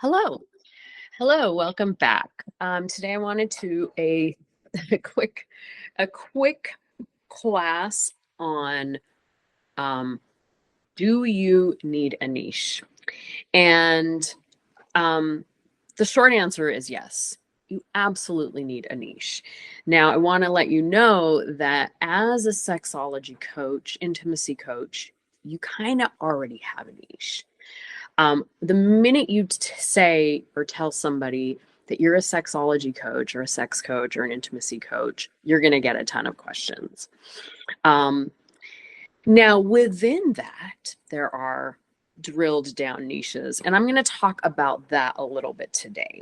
Hello. Hello, welcome back. Today I wanted to a quick a quick class on um, do you need a niche? And the short answer is yes. You absolutely need a niche. Now, I want to let you know that as a sexology coach, intimacy coach, you kind of already have a niche. The minute you say or tell somebody that you're a sexology coach or a sex coach or an intimacy coach, you're going to get a ton of questions. Um, Now, within that, there are drilled down niches, and I'm going to talk about that a little bit today.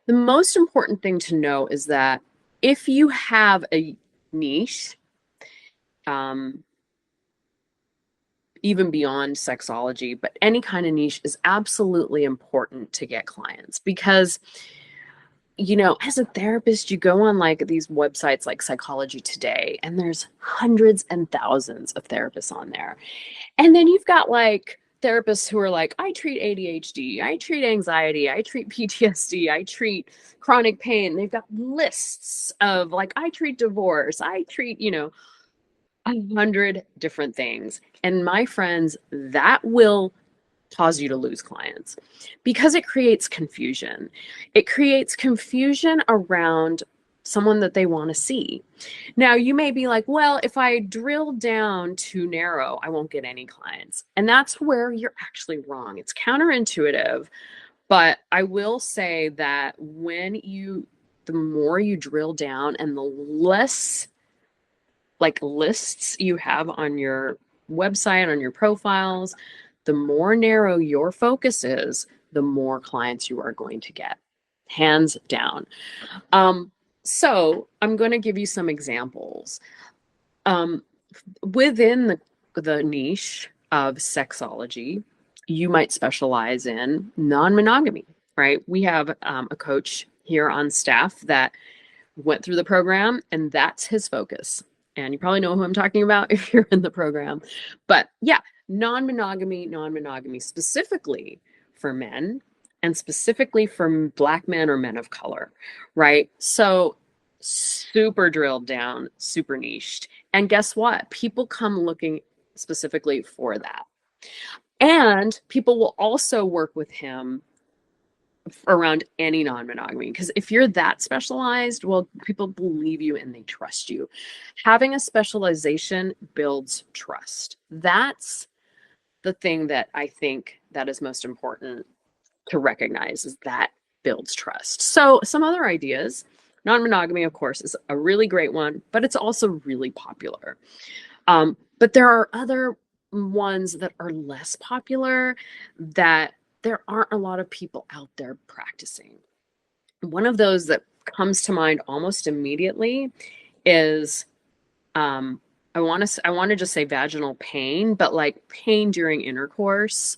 The most important thing to know is that if you have a niche, um, even beyond sexology, but any kind of niche is absolutely important to get clients because, as a therapist, you go on like these websites like Psychology Today, and there's hundreds and thousands of therapists on there. And then you've got like therapists who are like, I treat ADHD, I treat anxiety, I treat PTSD, I treat chronic pain. They've got lists of like, I treat divorce, I treat, 100 different things. And my friends, that will cause you to lose clients because it creates confusion. It creates confusion around someone that they want to see. Now, you may be like, well, if I drill down too narrow, I won't get any clients. And that's where you're actually wrong. It's counterintuitive, but I will say that the more you drill down and the less like lists you have on your website, on your profiles, the more narrow your focus is, the more clients you are going to get, hands down. So I'm going to give you some examples. Within the niche of sexology, you might specialize in non-monogamy, right? We have a coach here on staff that went through the program, and that's his focus. And you probably know who I'm talking about if you're in the program. But yeah, non-monogamy specifically for men and specifically for Black men or men of color, right? So super drilled down, super niched. And guess what? People come looking specifically for that. And people will also work with him around any non-monogamy, because if you're that specialized, well, people believe you and they trust you. Having a specialization builds trust. That's the thing that I think that is most important to recognize, is that builds trust. So some other ideas: non-monogamy, of course, is a really great one, but it's also really popular. But there are other ones that are less popular that there aren't a lot of people out there practicing. One of those that comes to mind almost immediately is I want to just say vaginal pain, but like pain during intercourse,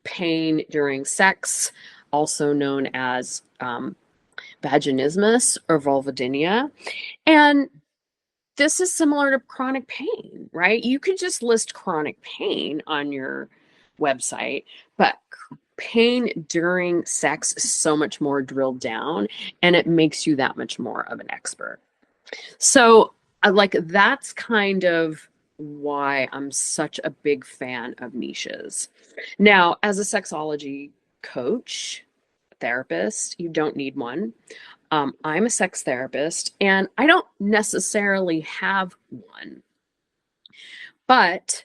pain during sex, also known as vaginismus or vulvodynia. And this is similar to chronic pain, right? You could just list chronic pain on your website, but pain during sex is so much more drilled down, and it makes you that much more of an expert. So, like, that's kind of why I'm such a big fan of niches. Now, as a sexology coach, therapist, you don't need one. I'm a sex therapist, and I don't necessarily have one, but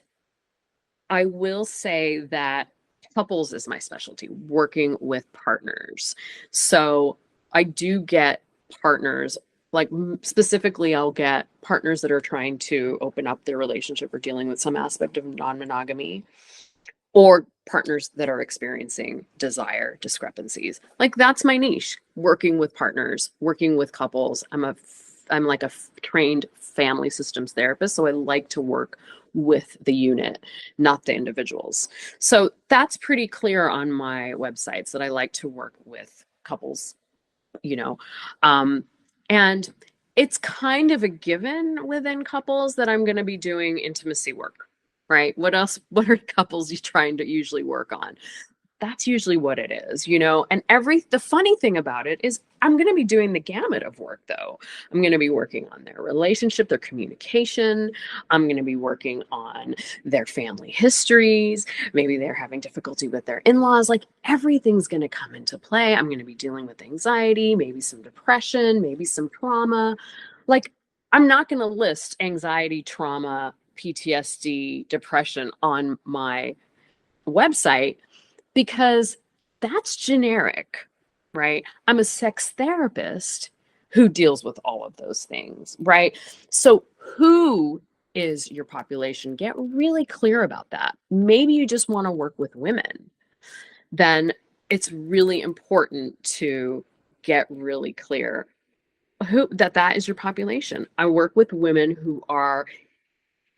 I will say that couples is my specialty, working with partners. So I do get partners, like specifically, I'll get partners that are trying to open up their relationship or dealing with some aspect of non-monogamy, or partners that are experiencing desire discrepancies. Like, that's my niche: working with partners, working with couples. I'm like a trained family systems therapist, so I like to work with the unit, not the individuals. So that's pretty clear on my websites that I like to work with couples, you know. And it's kind of a given within couples that I'm going to be doing intimacy work, right? What else? What are couples you trying to usually work on? that's usually what it is, you know. And the funny thing about it is I'm going to be doing the gamut of work though. I'm going to be working on their relationship, their communication. I'm going to be working on their family histories. Maybe they're having difficulty with their in-laws. Like everything's going to come into play. I'm going to be dealing with anxiety, maybe some depression, maybe some trauma. Like I'm not going to list anxiety, trauma, PTSD, depression on my website because that's generic, right? I'm a sex therapist who deals with all of those things, right? So, who is your population? Get really clear about that. Maybe you just want to work with women. Then it's really important to get really clear that is your population. I work with women who are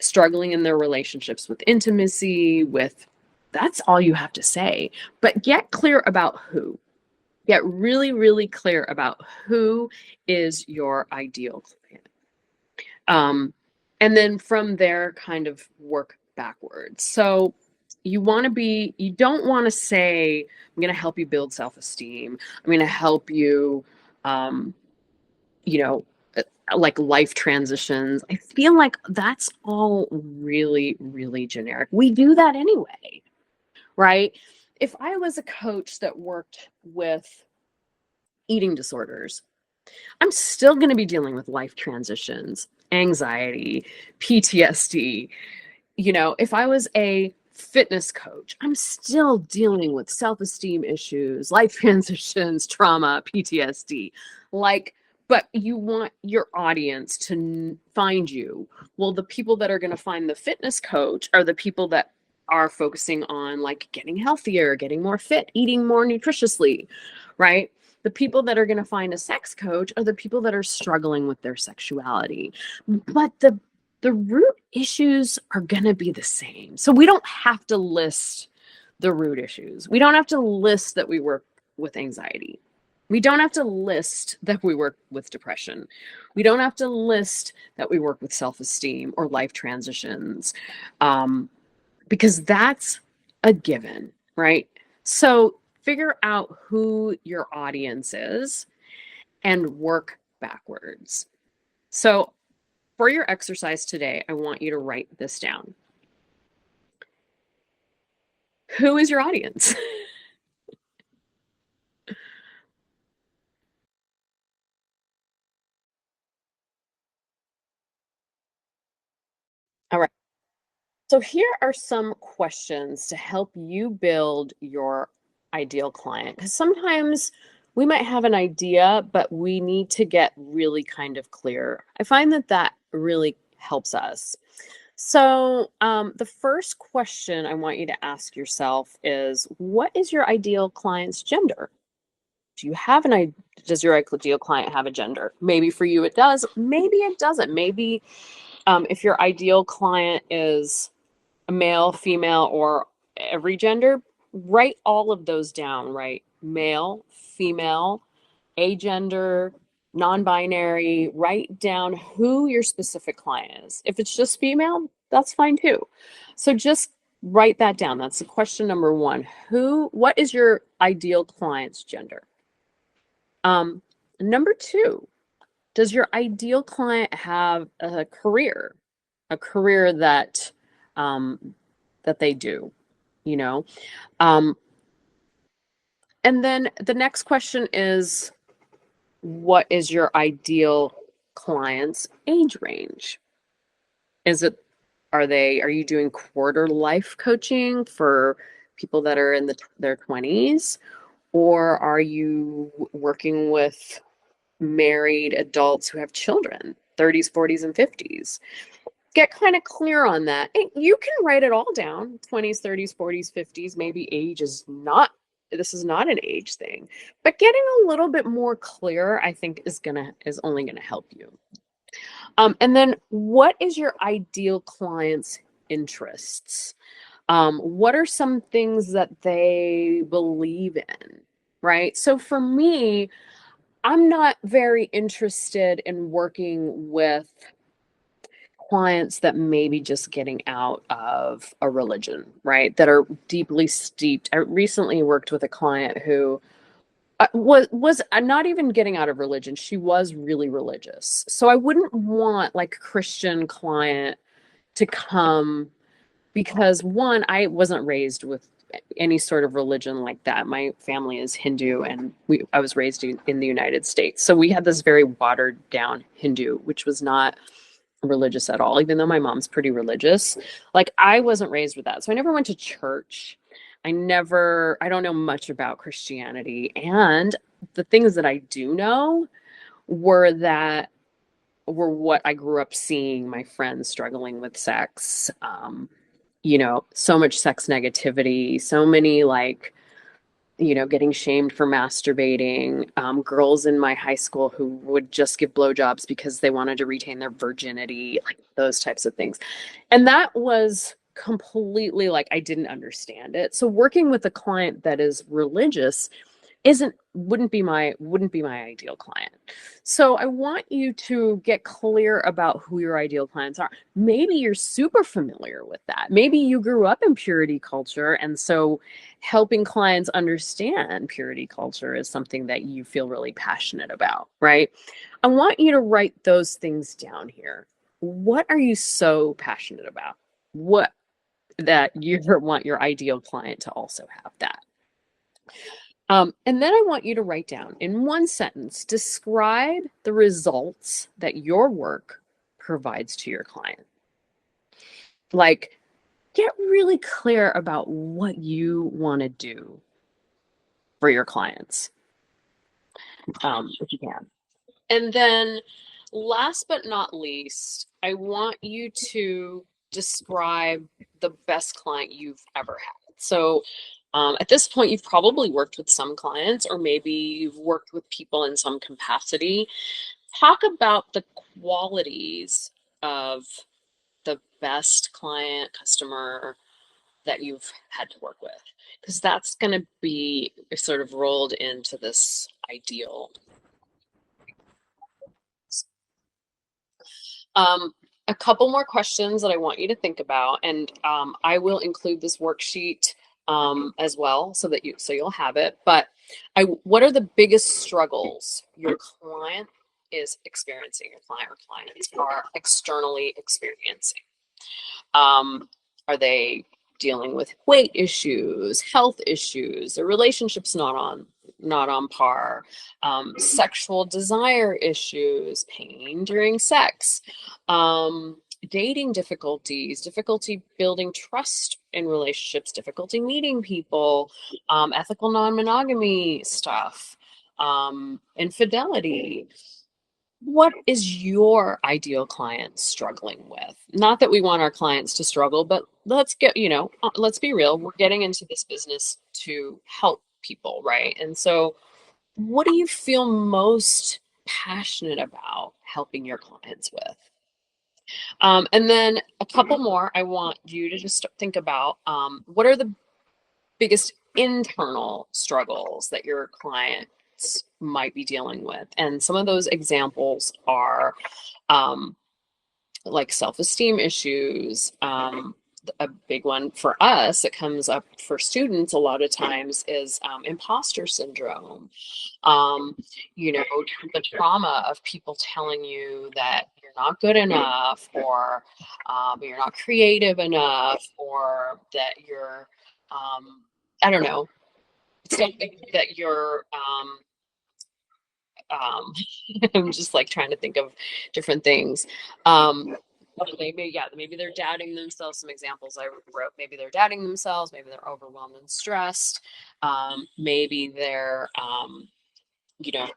struggling in their relationships with intimacy, with that's all you have to say. But get clear about who. Get really, really clear about who is your ideal client. And then from there, kind of work backwards. So you don't want to say, I'm going to help you build self esteem. I'm going to help you, um, you know, like life transitions. I feel like that's all really, really generic. We do that anyway, right? If I was a coach that worked with eating disorders, I'm still going to be dealing with life transitions, anxiety, PTSD. You know, if I was a fitness coach, I'm still dealing with self-esteem issues, life transitions, trauma, PTSD. Like, but you want your audience to find you. Well, the people that are going to find the fitness coach are the people that are focusing on like getting healthier, getting more fit, eating more nutritiously, right? The people that are going to find a sex coach are the people that are struggling with their sexuality. But the root issues are going to be the same. So we don't have to list the root issues. We don't have to list that we work with anxiety. We don't have to list that we work with depression. We don't have to list that we work with self-esteem or life transitions, because that's a given, right? So figure out who your audience is and work backwards. So for your exercise today, I want you to write this down. Who is your audience? All right. So here are some questions to help you build your ideal client. Because sometimes we might have an idea, but we need to get really kind of clear. I find that really helps us. So, the first question I want you to ask yourself is, what is your ideal client's gender? Do you have an idea? Does your ideal client have a gender? Maybe for you it does. Maybe it doesn't. Maybe if your ideal client is a male, female, or every gender, write all of those down, right? Male, female, agender, non-binary, write down who your specific client is. If it's just female, that's fine too. So just write that down. That's the question number one. What is your ideal client's gender? Number two, does your ideal client have a career? A career that they do, you know? Um, and then the next question is, what is your ideal client's age range? Is it are you doing quarter life coaching for people that are in their 20s, or are you working with married adults who have children, 30s, 40s, and 50s? Get kind of clear on that. And you can write it all down, 20s, 30s, 40s, 50s. Maybe age is not, this is not an age thing, but getting a little bit more clear, I think is only gonna help you. And then what is your ideal client's interests? What are some things that they believe in, right? So for me, I'm not very interested in working with clients that may be just getting out of a religion, right? That are deeply steeped. I recently worked with a client who was not even getting out of religion. She was really religious. So I wouldn't want like a Christian client to come because one, I wasn't raised with any sort of religion like that. My family is Hindu, and I was raised in the United States. So we had this very watered down Hindu, which was not religious at all, even though my mom's pretty religious. Like I wasn't raised with that. So I never went to church. I don't know much about Christianity. And the things that I do know were that were what I grew up seeing my friends struggling with sex. So much sex negativity, so many like, getting shamed for masturbating, girls in my high school who would just give blowjobs because they wanted to retain their virginity, like those types of things. And that was completely like, I didn't understand it. So working with a client that is religious wouldn't be my ideal client. So I want you to get clear about who your ideal clients are. Maybe you're super familiar with that. Maybe you grew up in purity culture, and so helping clients understand purity culture is something that you feel really passionate about, right? I want you to write those things down here. What are you so passionate about? What that you want your ideal client to also have that. And then I want you to write down in one sentence, describe the results that your work provides to your client. Like, get really clear about what you want to do for your clients, if you can. And then, last but not least, I want you to describe the best client you've ever had. So, at this point, you've probably worked with some clients, or maybe you've worked with people in some capacity. Talk about the qualities of the best client, customer that you've had to work with, because that's going to be sort of rolled into this ideal. Um, a couple more questions that I want you to think about, and I will include this worksheet as well, so you'll have it. But what are the biggest struggles your client is experiencing? Your client or clients are externally experiencing. Are they dealing with weight issues, health issues, their relationships not on par, sexual desire issues, pain during sex, dating difficulties, difficulty building trust in relationships, difficulty meeting people, ethical non-monogamy stuff, infidelity. What is your ideal client struggling with? Not that we want our clients to struggle, but let's be real. We're getting into this business to help people, right? And so, what do you feel most passionate about helping your clients with? And then a couple more, I want you to just think about what are the biggest internal struggles that your clients might be dealing with. And some of those examples are like self-esteem issues. A big one for us that comes up for students a lot of times is imposter syndrome. Um, the trauma of people telling you that you're not good enough, or you're not creative enough, or that you're, I don't know, something that you're, I'm just like trying to think of different things. Maybe they're doubting themselves. Some examples I wrote: maybe they're doubting themselves, maybe they're overwhelmed and stressed, maybe they're, you know,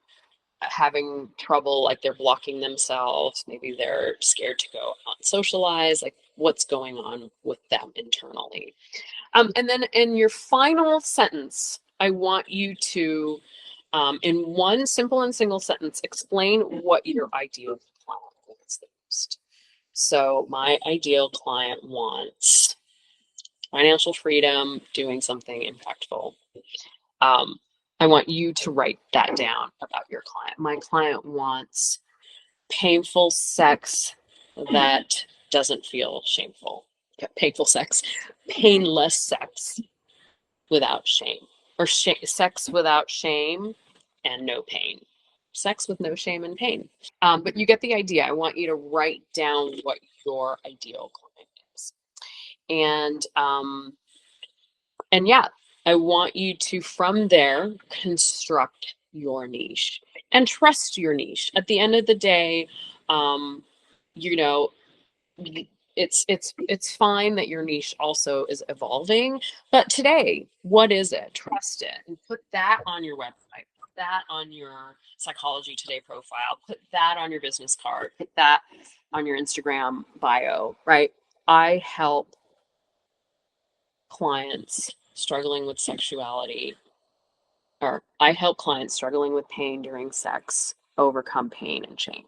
having trouble, like they're blocking themselves, maybe they're scared to go out and socialize, like what's going on with them internally. And then in your final sentence, I want you to, in one simple and single sentence, explain what your ideal client wants the most. So my ideal client wants financial freedom, doing something impactful. Um, I want you to write that down about your client. My client wants painful sex that doesn't feel shameful. Painful sex, painless sex without shame, or sex without shame and no pain. Sex with no shame and pain. But you get the idea. I want you to write down what your ideal client is. And yeah, I want you to, from there, construct your niche and trust your niche. At the end of the day, you know, it's fine that your niche also is evolving, but today, what is it? Trust it and put that on your website, put that on your Psychology Today profile, put that on your business card, put that on your Instagram bio, right? I help clients struggling with sexuality, or I help clients struggling with pain during sex overcome pain and shame.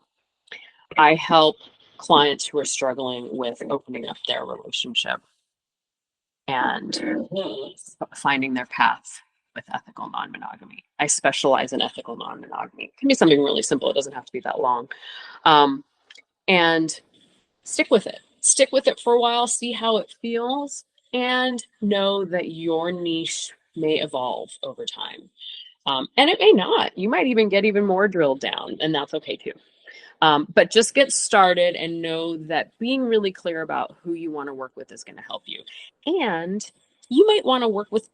I help clients who are struggling with opening up their relationship and finding their path with ethical non-monogamy. I specialize in ethical non-monogamy. It can be something really simple. It doesn't have to be that long. And stick with it. Stick with it for a while, see how it feels, and know that your niche may evolve over time. And it may not. You might even get even more drilled down, and that's okay too. But just get started and know that being really clear about who you want to work with is going to help you. And you might want to work with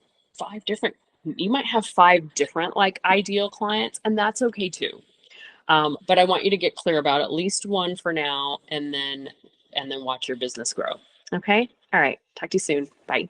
you might have 5 different like ideal clients, and that's okay too. But I want you to get clear about at least one for now, and then watch your business grow. Okay? All right. Talk to you soon. Bye.